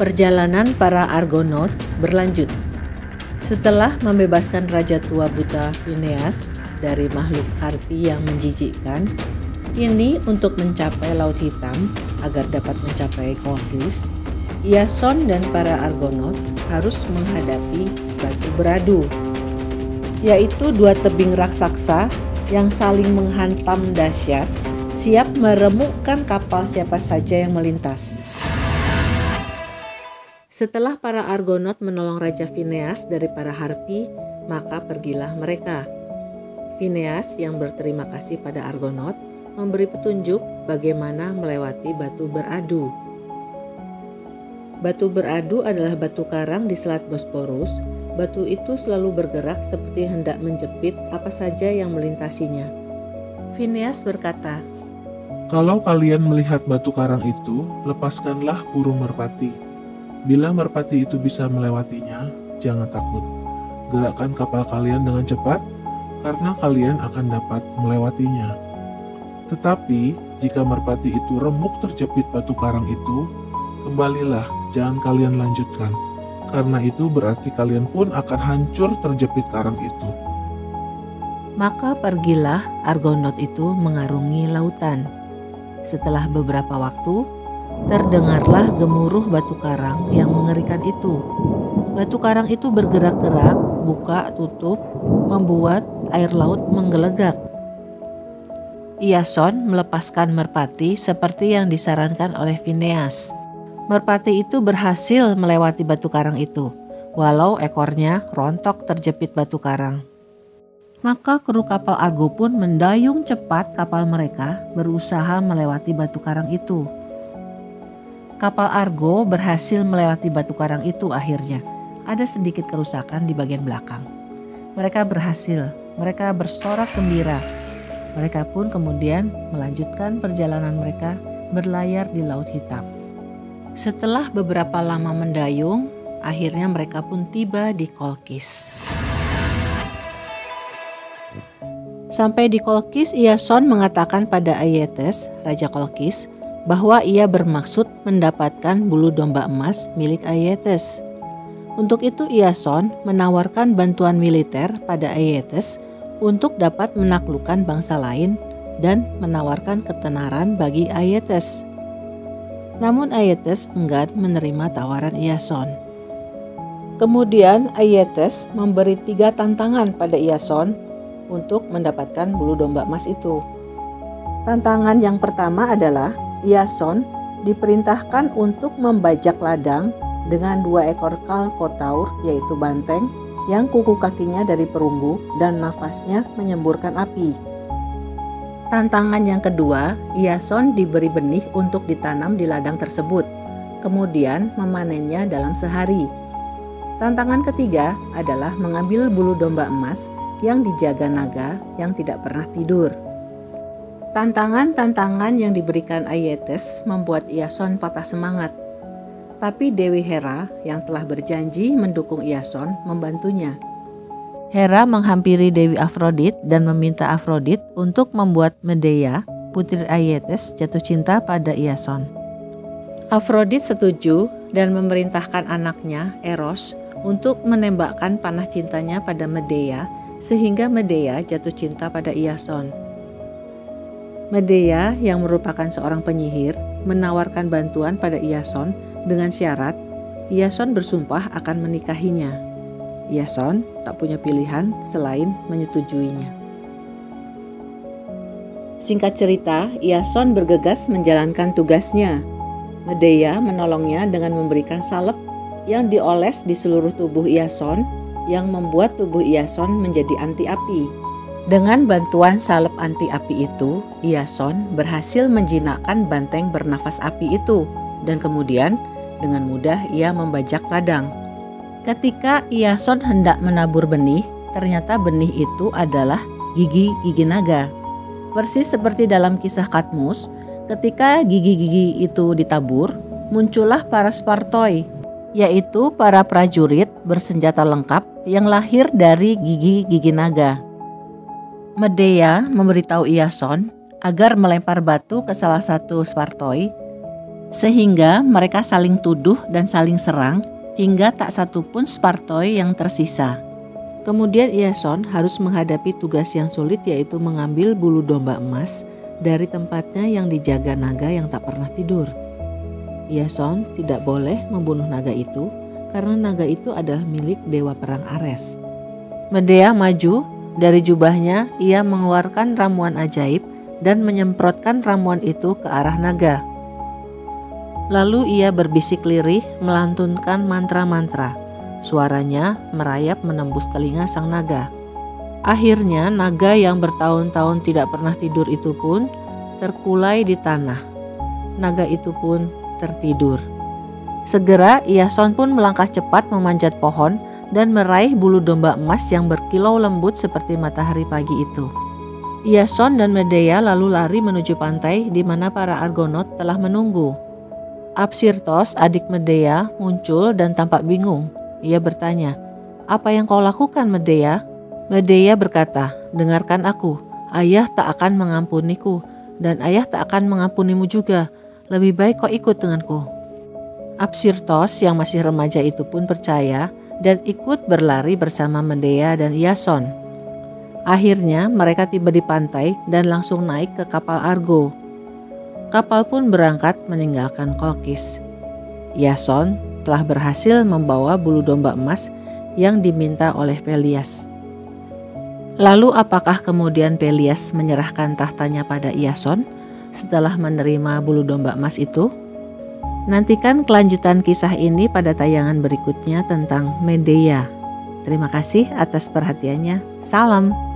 Perjalanan para Argonaut berlanjut. Setelah membebaskan Raja Tua Buta Phineas dari makhluk harpi yang menjijikkan, kini untuk mencapai Laut Hitam agar dapat mencapai Kolkis, Iason dan para Argonaut harus menghadapi batu beradu, yaitu dua tebing raksasa yang saling menghantam dahsyat, siap meremukkan kapal siapa saja yang melintas. Setelah para Argonaut menolong Raja Phineas dari para harpi, maka pergilah mereka. Phineas yang berterima kasih pada Argonaut memberi petunjuk bagaimana melewati batu beradu. Batu beradu adalah batu karang di Selat Bosporus. Batu itu selalu bergerak seperti hendak menjepit apa saja yang melintasinya. Phineas berkata, "Kalau kalian melihat batu karang itu, lepaskanlah burung merpati. Bila merpati itu bisa melewatinya, jangan takut. Gerakkan kapal kalian dengan cepat, karena kalian akan dapat melewatinya. Tetapi, jika merpati itu remuk terjepit batu karang itu, kembalilah, jangan kalian lanjutkan. Karena itu berarti kalian pun akan hancur terjepit karang itu." Maka pergilah Argonaut itu mengarungi lautan. Setelah beberapa waktu, terdengarlah gemuruh batu karang yang mengerikan itu. Batu karang itu bergerak-gerak, buka, tutup, membuat air laut menggelegak. Iason melepaskan merpati seperti yang disarankan oleh Phineas. Merpati itu berhasil melewati batu karang itu, walau ekornya rontok terjepit batu karang. Maka kru kapal Argo pun mendayung cepat kapal mereka berusaha melewati batu karang itu. Kapal Argo berhasil melewati batu karang itu akhirnya. Ada sedikit kerusakan di bagian belakang. Mereka berhasil, mereka bersorak gembira. Mereka pun kemudian melanjutkan perjalanan mereka berlayar di Laut Hitam. Setelah beberapa lama mendayung, akhirnya mereka pun tiba di Kolkis. Sampai di Kolkis, Iason mengatakan pada Aietes, Raja Kolkis, bahwa ia bermaksud mendapatkan bulu domba emas milik Aietes. Untuk itu Iason menawarkan bantuan militer pada Aietes untuk dapat menaklukkan bangsa lain dan menawarkan ketenaran bagi Aietes. Namun Aietes enggan menerima tawaran Iason. Kemudian Aietes memberi 3 tantangan pada Iason untuk mendapatkan bulu domba emas itu. Tantangan yang pertama adalah Iason diperintahkan untuk membajak ladang dengan 2 ekor kalkotaur, yaitu banteng, yang kuku kakinya dari perunggu dan nafasnya menyemburkan api. Tantangan yang kedua, Iason diberi benih untuk ditanam di ladang tersebut, kemudian memanennya dalam sehari. Tantangan ketiga adalah mengambil bulu domba emas yang dijaga naga yang tidak pernah tidur. Tantangan-tantangan yang diberikan Aietes membuat Iason patah semangat. Tapi Dewi Hera yang telah berjanji mendukung Iason membantunya. Hera menghampiri Dewi Afrodit dan meminta Afrodit untuk membuat Medea, putri Aietes, jatuh cinta pada Iason. Afrodit setuju dan memerintahkan anaknya, Eros, untuk menembakkan panah cintanya pada Medea sehingga Medea jatuh cinta pada Iason. Medea yang merupakan seorang penyihir menawarkan bantuan pada Iason dengan syarat Iason bersumpah akan menikahinya. Iason tak punya pilihan selain menyetujuinya. Singkat cerita, Iason bergegas menjalankan tugasnya. Medea menolongnya dengan memberikan salep yang dioles di seluruh tubuh Iason yang membuat tubuh Iason menjadi anti api. Dengan bantuan salep anti api itu, Iason berhasil menjinakkan banteng bernafas api itu dan kemudian dengan mudah ia membajak ladang. Ketika Iason hendak menabur benih, ternyata benih itu adalah gigi-gigi naga. Persis seperti dalam kisah Katmus, ketika gigi-gigi itu ditabur, muncullah para Spartoi, yaitu para prajurit bersenjata lengkap yang lahir dari gigi-gigi naga. Medea memberitahu Iason agar melempar batu ke salah satu Spartoi sehingga mereka saling tuduh dan saling serang hingga tak satu pun Spartoi yang tersisa. Kemudian Iason harus menghadapi tugas yang sulit, yaitu mengambil bulu domba emas dari tempatnya yang dijaga naga yang tak pernah tidur. Iason tidak boleh membunuh naga itu karena naga itu adalah milik dewa perang Ares. Medea maju, dari jubahnya ia mengeluarkan ramuan ajaib dan menyemprotkan ramuan itu ke arah naga. Lalu ia berbisik lirih melantunkan mantra-mantra. Suaranya merayap menembus telinga sang naga. Akhirnya naga yang bertahun-tahun tidak pernah tidur itu pun terkulai di tanah. Naga itu pun tertidur. Segera Iason pun melangkah cepat memanjat pohon dan meraih bulu domba emas yang berkilau lembut seperti matahari pagi itu. Iason dan Medea lalu lari menuju pantai di mana para Argonaut telah menunggu. Apsirtos, adik Medea, muncul dan tampak bingung. Ia bertanya, "Apa yang kau lakukan, Medea?" Medea berkata, "Dengarkan aku, ayah tak akan mengampuniku dan ayah tak akan mengampunimu juga. Lebih baik kau ikut denganku." Apsirtos yang masih remaja itu pun percaya dan ikut berlari bersama Medea dan Iason. Akhirnya mereka tiba di pantai dan langsung naik ke kapal Argo. Kapal pun berangkat meninggalkan Kolkis. Iason telah berhasil membawa bulu domba emas yang diminta oleh Pelias. Lalu apakah kemudian Pelias menyerahkan tahtanya pada Iason setelah menerima bulu domba emas itu? Nantikan kelanjutan kisah ini pada tayangan berikutnya tentang Medea. Terima kasih atas perhatiannya. Salam.